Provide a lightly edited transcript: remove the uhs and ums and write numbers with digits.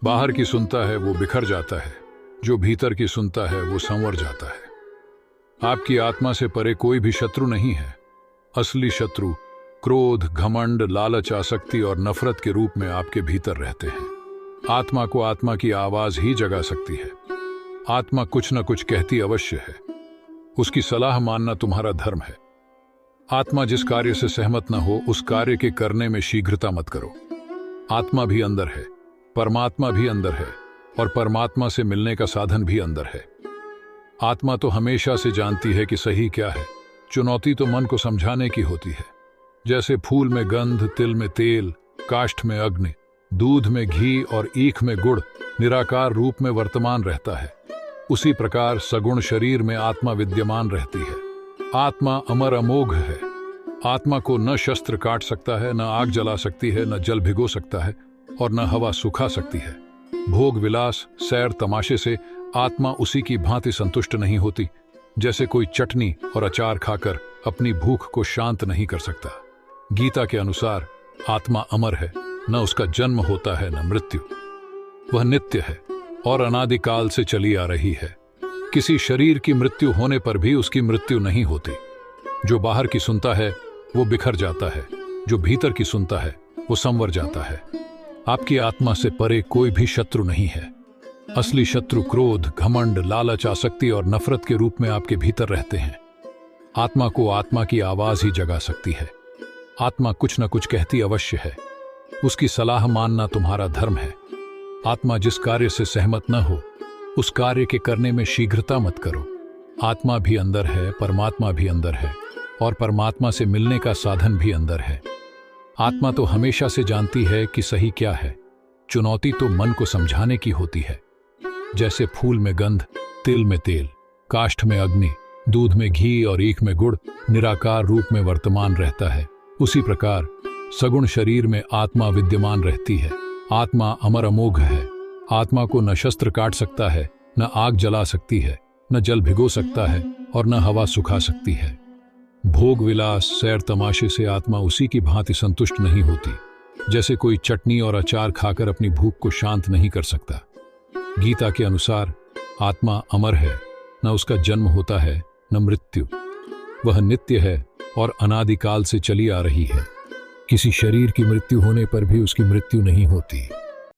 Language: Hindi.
बाहर की सुनता है वो बिखर जाता है, जो भीतर की सुनता है वो संवर जाता है। आपकी आत्मा से परे कोई भी शत्रु नहीं है। असली शत्रु क्रोध, घमंड, लालच, आसक्ति और नफरत के रूप में आपके भीतर रहते हैं। आत्मा को आत्मा की आवाज ही जगा सकती है। आत्मा कुछ न कुछ कहती अवश्य है। उसकी सलाह मानना तुम्हारा धर्म है। आत्मा जिस कार्य से सहमत न हो उस कार्य के करने में शीघ्रता मत करो। आत्मा भी अंदर है, परमात्मा भी अंदर है और परमात्मा से मिलने का साधन भी अंदर है। आत्मा तो हमेशा से जानती है कि सही क्या है। चुनौती तो मन को समझाने की होती है। जैसे फूल में गंध, तिल में तेल, काष्ठ में अग्नि, दूध में घी और ईख में गुड़ निराकार रूप में वर्तमान रहता है, उसी प्रकार सगुण शरीर में आत्मा विद्यमान रहती है। आत्मा अमर अमोघ है। आत्मा को न शस्त्र काट सकता है, न आग जला सकती है, न जल भिगो सकता है और न हवा सुखा सकती है। भोग विलास, सैर तमाशे से आत्मा उसी की भांति संतुष्ट नहीं होती, जैसे कोई चटनी और अचार खाकर अपनी भूख को शांत नहीं कर सकता। गीता के अनुसार आत्मा अमर है, न उसका जन्म होता है न मृत्यु। वह नित्य है और अनादिकाल से चली आ रही है। किसी शरीर की मृत्यु होने पर भी उसकी मृत्यु नहीं होती। जो बाहर की सुनता है वो बिखर जाता है, जो भीतर की सुनता है वो संवर जाता है। आपकी आत्मा से परे कोई भी शत्रु नहीं है। असली शत्रु क्रोध, घमंड, लालच, आसक्ति और नफरत के रूप में आपके भीतर रहते हैं। आत्मा को आत्मा की आवाज ही जगा सकती है। आत्मा कुछ न कुछ कहती अवश्य है। उसकी सलाह मानना तुम्हारा धर्म है। आत्मा जिस कार्य से सहमत न हो उस कार्य के करने में शीघ्रता मत करो। आत्मा भी अंदर है, परमात्मा भी अंदर है और परमात्मा से मिलने का साधन भी अंदर है। आत्मा तो हमेशा से जानती है कि सही क्या है। चुनौती तो मन को समझाने की होती है। जैसे फूल में गंध, तिल में तेल, काष्ठ में अग्नि, दूध में घी और ईख में गुड़ निराकार रूप में वर्तमान रहता है, उसी प्रकार सगुण शरीर में आत्मा विद्यमान रहती है। आत्मा अमर अमोघ है। आत्मा को न शस्त्र काट सकता है, न आग जला सकती है, न जल भिगो सकता है और न हवा सुखा सकती है। भोग विलास, सैर तमाशे से आत्मा उसी की भांति संतुष्ट नहीं होती, जैसे कोई चटनी और अचार खाकर अपनी भूख को शांत नहीं कर सकता। गीता के अनुसार आत्मा अमर है, न उसका जन्म होता है न मृत्यु। वह नित्य है और अनादिकाल से चली आ रही है। किसी शरीर की मृत्यु होने पर भी उसकी मृत्यु नहीं होती।